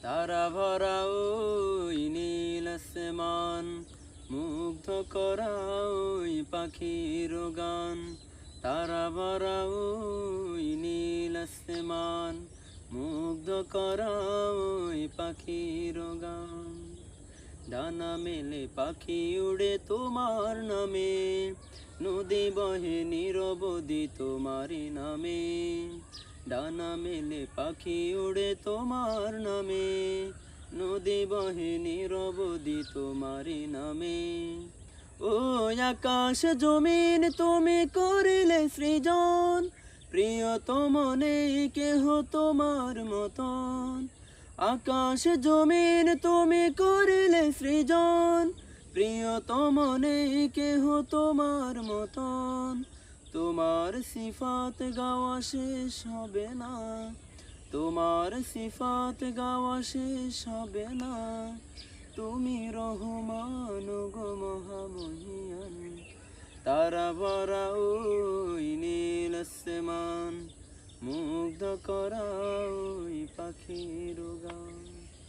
তারা ভরা ওই নীল আসমান, মুগ্ধ করা ওই পাখির গান। তারা ভরা ওই নীল আসমান, মুগ্ধ করা ওই পাখির গান। ডানা মেলে পাখি উড়ে তোমার নামে, নদী বহে নিরবধি তোমারই নামে। ডানা মেলে পাখি উড়ে তোমার নামে, নদী বহে নিরবধি তোমারই নামে। ও আকাশ জমিন তুমি করিলে সৃজন, প্রিয়তম নেই কেহ তোমার মতন। আকাশ জমিন তুমি করিলে সৃজন, প্রিয়তম নেই কেহ তোমার মতন। তোমার সিফাত গাওয়া শেষ হবে না, তোমার সিফাত গাওয়া শেষ হবে না। তুমি রহমান গো মহামহিয়ান, তারা ভরা ওই নীল আসমান।